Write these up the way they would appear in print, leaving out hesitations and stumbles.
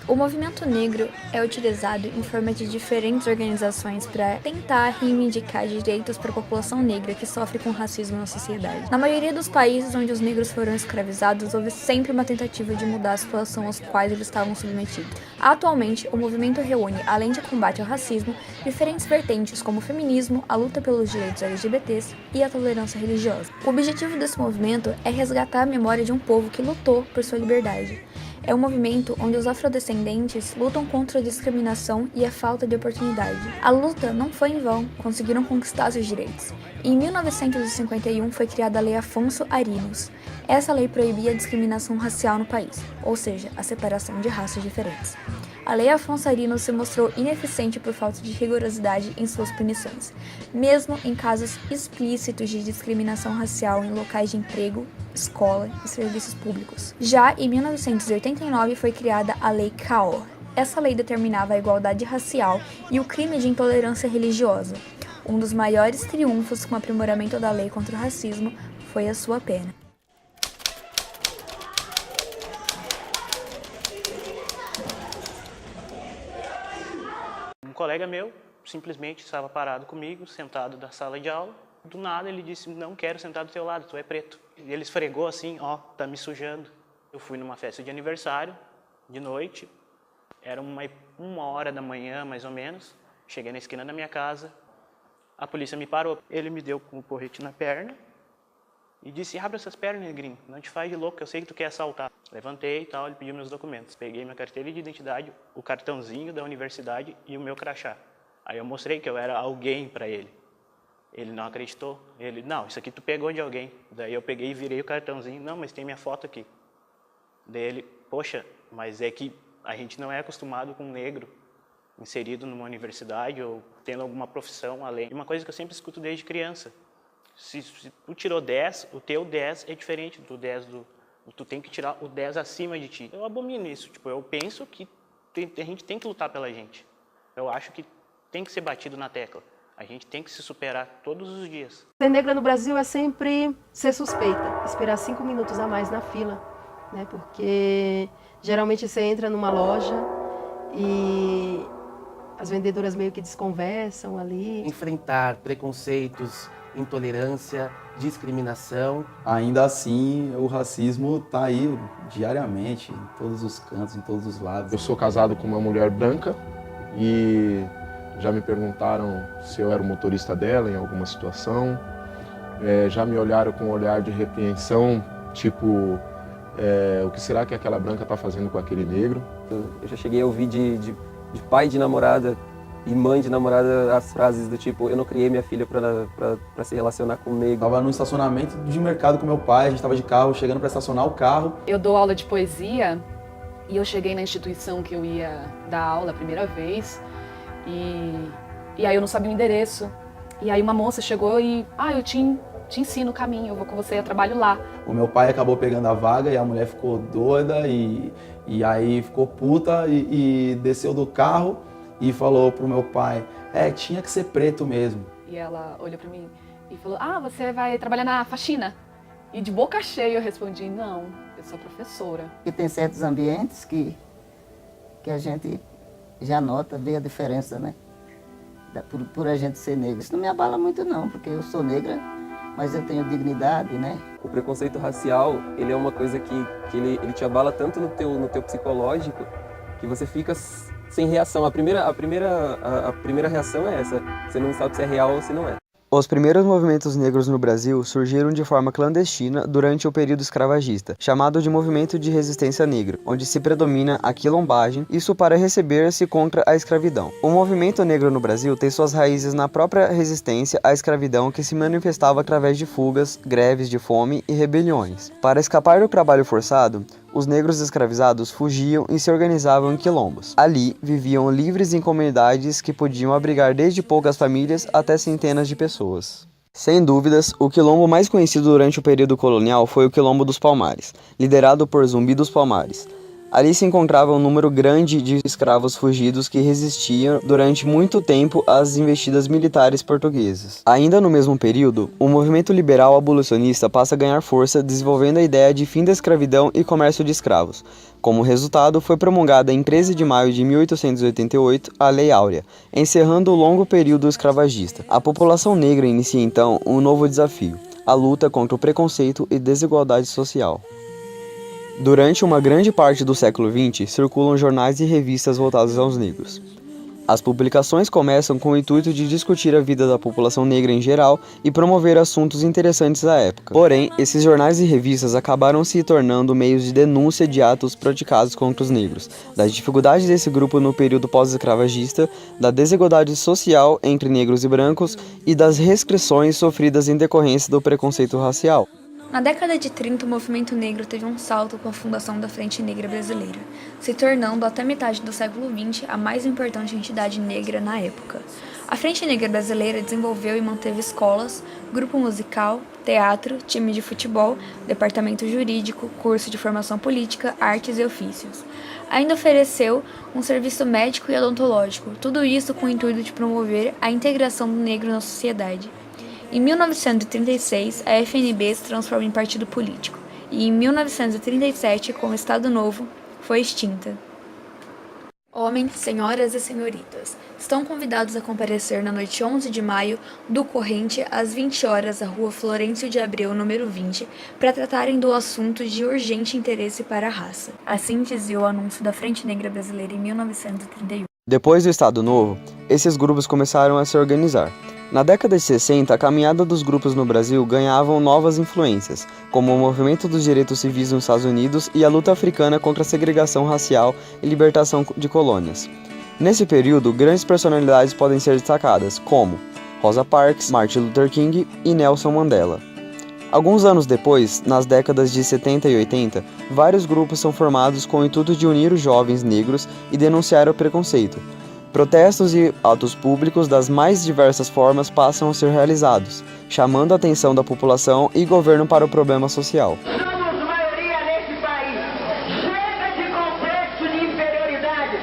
O movimento negro é utilizado em forma de diferentes organizações para tentar reivindicar direitos para a população negra que sofre com racismo na sociedade. Na maioria dos países onde os negros foram escravizados, houve sempre uma tentativa de mudar a situação aos quais eles estavam submetidos. Atualmente, o movimento reúne, além de combate ao racismo, diferentes vertentes como o feminismo, a luta pelos direitos LGBTs e a tolerância religiosa. O objetivo desse movimento é resgatar a memória de um povo que lutou por sua liberdade. É um movimento onde os afrodescendentes lutam contra a discriminação e a falta de oportunidade. A luta não foi em vão, conseguiram conquistar seus direitos. Em 1951 foi criada a Lei Afonso Arinos. Essa lei proibia a discriminação racial no país, ou seja, a separação de raças diferentes. A Lei Afonso Arinos se mostrou ineficiente por falta de rigorosidade em suas punições, mesmo em casos explícitos de discriminação racial em locais de emprego, escola e serviços públicos. Já em 1989 foi criada a Lei Caor. Essa lei determinava a igualdade racial e o crime de intolerância religiosa. Um dos maiores triunfos com o aprimoramento da lei contra o racismo foi a sua pena. Um colega meu simplesmente estava parado comigo, sentado na sala de aula. Do nada ele disse, não quero sentar do teu lado, tu é preto. E ele esfregou assim, ó, tá me sujando. Eu fui numa festa de aniversário, de noite, era uma hora da manhã mais ou menos. Cheguei na esquina da minha casa, a polícia me parou. Ele me deu com o porrete na perna e disse, abre essas pernas, negrinho, não te faz de louco, eu sei que tu quer assaltar. Levantei e tal, ele pediu meus documentos. Peguei minha carteira de identidade, o cartãozinho da universidade e o meu crachá. Aí eu mostrei que eu era alguém para ele. Ele não acreditou. Ele, não, isso aqui tu pegou de alguém. Daí eu peguei e virei o cartãozinho. Não, mas tem minha foto aqui. Daí ele, poxa, mas é que a gente não é acostumado com um negro inserido numa universidade ou tendo alguma profissão além. E uma coisa que eu sempre escuto desde criança. Se tu tirou 10, o teu 10 é diferente do 10 do... Tu tem que tirar o 10 acima de ti. Eu abomino isso. Tipo, eu penso que a gente tem que lutar pela gente. Eu acho que tem que ser batido na tecla. A gente tem que se superar todos os dias. Ser negra no Brasil é sempre ser suspeita, esperar 5 minutos a mais na fila, né? Porque geralmente você entra numa loja e as vendedoras meio que desconversam ali. Enfrentar preconceitos, intolerância, discriminação. Ainda assim, o racismo está aí diariamente, em todos os cantos, em todos os lados. Eu sou casado com uma mulher branca e já me perguntaram se eu era o motorista dela em alguma situação. Já me olharam com um olhar de repreensão, tipo, o que será que aquela branca está fazendo com aquele negro? Eu já cheguei a ouvir de pai de namorada e mãe de namorada as frases do tipo, eu não criei minha filha para se relacionar com o negro. Estava no estacionamento de mercado com meu pai, a gente estava de carro, chegando para estacionar o carro. Eu dou aula de poesia e eu cheguei na instituição que eu ia dar aula a primeira vez e aí eu não sabia o endereço. E aí uma moça chegou e, eu te ensino o caminho, eu vou com você, eu trabalho lá. O meu pai acabou pegando a vaga e a mulher ficou doida e aí ficou puta e desceu do carro e falou pro meu pai, tinha que ser preto mesmo. E ela olhou pra mim e falou, você vai trabalhar na faxina? E de boca cheia eu respondi, não, eu sou professora. E tem certos ambientes que a gente já nota, vê a diferença, né? Por a gente ser negra. Isso não me abala muito não, porque eu sou negra, mas eu tenho dignidade, né? O preconceito racial, ele é uma coisa que ele te abala tanto no teu psicológico, que você fica sem reação. A primeira reação é essa, você não sabe se é real ou se não é. Os primeiros movimentos negros no Brasil surgiram de forma clandestina durante o período escravagista, chamado de Movimento de Resistência Negra, onde se predomina a quilombagem, isso para receber-se contra a escravidão. O movimento negro no Brasil tem suas raízes na própria resistência à escravidão que se manifestava através de fugas, greves de fome e rebeliões. Para escapar do trabalho forçado, os negros escravizados fugiam e se organizavam em quilombos. Ali, viviam livres em comunidades que podiam abrigar desde poucas famílias até centenas de pessoas. Sem dúvidas, o quilombo mais conhecido durante o período colonial foi o Quilombo dos Palmares, liderado por Zumbi dos Palmares. Ali se encontrava um número grande de escravos fugidos que resistiam durante muito tempo às investidas militares portuguesas. Ainda no mesmo período, o movimento liberal abolicionista passa a ganhar força, desenvolvendo a ideia de fim da escravidão e comércio de escravos. Como resultado, foi promulgada em 13 de maio de 1888 a Lei Áurea, encerrando o longo período escravagista. A população negra inicia então um novo desafio: a luta contra o preconceito e desigualdade social. Durante uma grande parte do século XX, circulam jornais e revistas voltados aos negros. As publicações começam com o intuito de discutir a vida da população negra em geral e promover assuntos interessantes da época. Porém, esses jornais e revistas acabaram se tornando meios de denúncia de atos praticados contra os negros, das dificuldades desse grupo no período pós-escravagista, da desigualdade social entre negros e brancos e das restrições sofridas em decorrência do preconceito racial. Na década de 30, o movimento negro teve um salto com a fundação da Frente Negra Brasileira, se tornando até metade do século XX a mais importante entidade negra na época. A Frente Negra Brasileira desenvolveu e manteve escolas, grupo musical, teatro, time de futebol, departamento jurídico, curso de formação política, artes e ofícios. Ainda ofereceu um serviço médico e odontológico, tudo isso com o intuito de promover a integração do negro na sociedade. Em 1936, a FNB se transforma em partido político, e em 1937, com o Estado Novo, foi extinta. Homens, senhoras e senhoritas, estão convidados a comparecer na noite 11 de maio do corrente às 20 horas à Rua Florencio de Abreu, número 20, para tratarem do assunto de urgente interesse para a raça. Assim dizia o anúncio da Frente Negra Brasileira em 1931. Depois do Estado Novo, esses grupos começaram a se organizar. Na década de 60, a caminhada dos grupos no Brasil ganhavam novas influências, como o movimento dos direitos civis nos Estados Unidos e a luta africana contra a segregação racial e libertação de colônias. Nesse período, grandes personalidades podem ser destacadas, como Rosa Parks, Martin Luther King e Nelson Mandela. Alguns anos depois, nas décadas de 70 e 80, vários grupos são formados com o intuito de unir os jovens negros e denunciar o preconceito. Protestos e atos públicos das mais diversas formas passam a ser realizados, chamando a atenção da população e governo para o problema social. Somos maioria nesse país. Chega de complexo de inferioridade.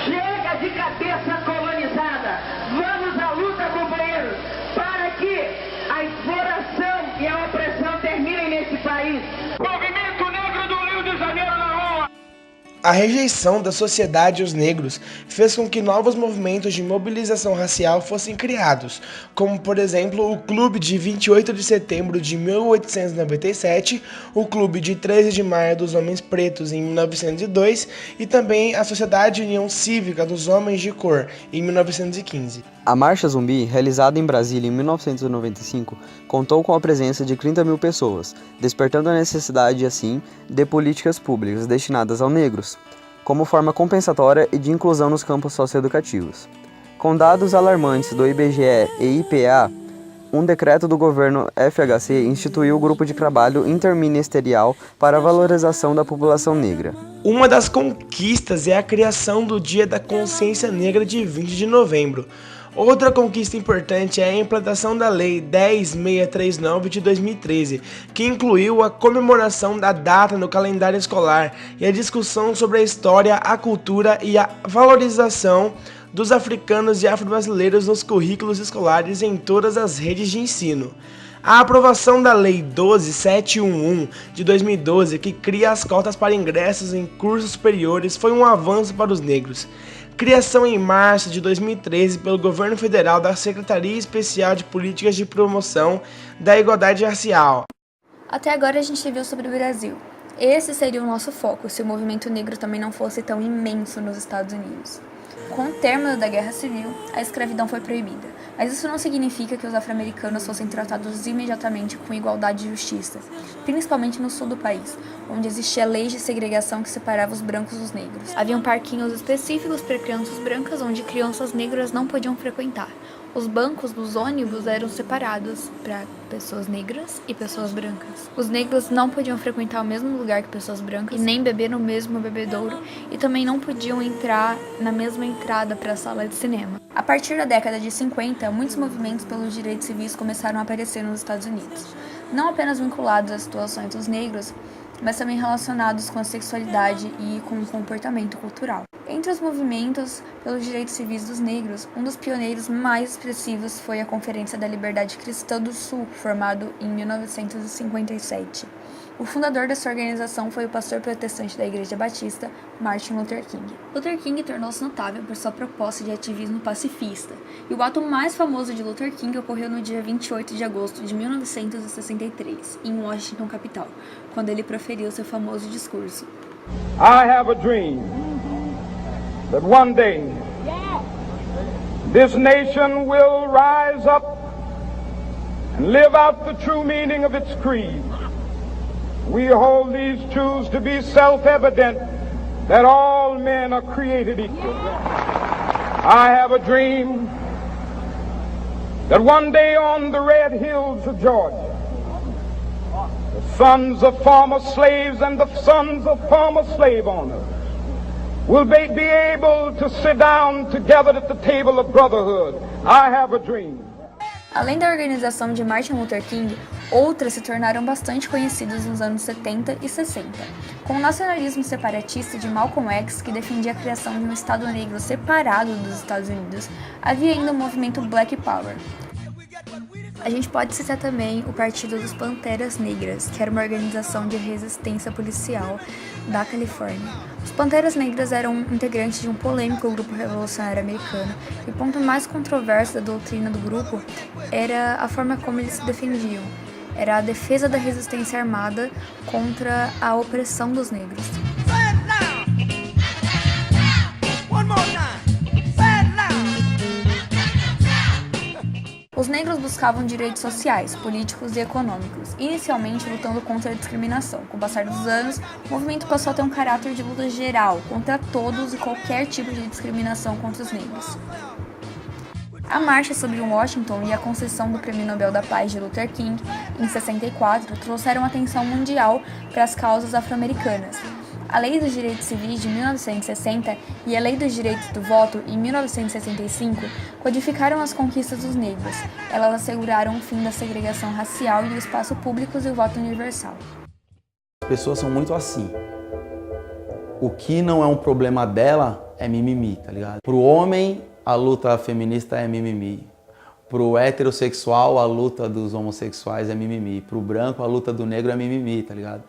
Chega de cabeça colonizada. Vamos à luta, companheiros, para que a exploração e a opressão terminem nesse país. Movimento Negro do Rio de Janeiro na rua. A rejeição da sociedade aos negros fez com que novos movimentos de mobilização racial fossem criados, como, por exemplo, o Clube de 28 de setembro de 1897, o Clube de 13 de maio dos Homens Pretos em 1902 e também a Sociedade União Cívica dos Homens de Cor em 1915. A Marcha Zumbi, realizada em Brasília em 1995, contou com a presença de 30 mil pessoas, despertando a necessidade, assim, de políticas públicas destinadas aos negros, como forma compensatória e de inclusão nos campos socioeducativos. Com dados alarmantes do IBGE e IPA, um decreto do governo FHC instituiu o grupo de trabalho interministerial para a valorização da população negra. Uma das conquistas é a criação do Dia da Consciência Negra de 20 de novembro. Outra conquista importante é a implantação da Lei 10.639 de 2013, que incluiu a comemoração da data no calendário escolar e a discussão sobre a história, a cultura e a valorização dos africanos e afro-brasileiros nos currículos escolares em todas as redes de ensino. A aprovação da Lei 12.711 de 2012, que cria as cotas para ingressos em cursos superiores, foi um avanço para os negros. Criação em março de 2013 pelo governo federal da Secretaria Especial de Políticas de Promoção da Igualdade Racial. Até agora a gente viu sobre o Brasil. Esse seria o nosso foco se o movimento negro também não fosse tão imenso nos Estados Unidos. Com o término da Guerra Civil, a escravidão foi proibida, mas isso não significa que os afro-americanos fossem tratados imediatamente com igualdade e justiça, principalmente no sul do país, onde existia leis de segregação que separavam os brancos dos negros. Haviam parquinhos específicos para crianças brancas onde crianças negras não podiam frequentar. Os bancos dos ônibus eram separados para pessoas negras e pessoas brancas. Os negros não podiam frequentar o mesmo lugar que pessoas brancas, e nem beber no mesmo bebedouro, e também não podiam entrar na mesma entrada para a sala de cinema. A partir da década de 50, muitos movimentos pelos direitos civis começaram a aparecer nos Estados Unidos, não apenas vinculados às situações dos negros, mas também relacionados com a sexualidade e com o comportamento cultural. Entre os movimentos pelos direitos civis dos negros, um dos pioneiros mais expressivos foi a Conferência da Liberdade Cristã do Sul, formado em 1957. O fundador dessa organização foi o pastor protestante da Igreja Batista, Martin Luther King. Luther King tornou-se notável por sua proposta de ativismo pacifista, e o ato mais famoso de Luther King ocorreu no dia 28 de agosto de 1963, em Washington, capital, quando ele proferiu seu famoso discurso. I have a dream that one day this nation will rise up and live out the true meaning of its creed. We hold these truths to be self-evident, that all men are created equal. I have a dream that one day on the red hills of Georgia, the sons of former slaves and the sons of former slave owners will be able to sit down together at the table of brotherhood. I have a dream. Além da organização de Martin Luther King, outras se tornaram bastante conhecidas nos anos 70 e 60, com o nacionalismo separatista de Malcolm X, que defendia a criação de um Estado negro separado dos Estados Unidos. Havia ainda o movimento Black Power. A gente pode citar também o Partido dos Panteras Negras, que era uma organização de resistência policial da Califórnia. Os Panteras Negras eram integrantes de um polêmico grupo revolucionário americano, e o ponto mais controverso da doutrina do grupo era a forma como eles se defendiam. Era a defesa da resistência armada contra a opressão dos negros. Os negros buscavam direitos sociais, políticos e econômicos, inicialmente lutando contra a discriminação. Com o passar dos anos, o movimento passou a ter um caráter de luta geral, contra todos e qualquer tipo de discriminação contra os negros. A marcha sobre Washington e a concessão do Prêmio Nobel da Paz de Luther King, em 64, trouxeram atenção mundial para as causas afro-americanas. A Lei dos Direitos Civis de 1960 e a Lei dos Direitos do Voto, em 1965, codificaram as conquistas dos negros. Elas asseguraram o fim da segregação racial e o espaço público e o voto universal. As pessoas são muito assim. O que não é um problema dela é mimimi, tá ligado? Pro homem, a luta feminista é mimimi. Pro heterossexual, a luta dos homossexuais é mimimi. Pro branco, a luta do negro é mimimi, tá ligado?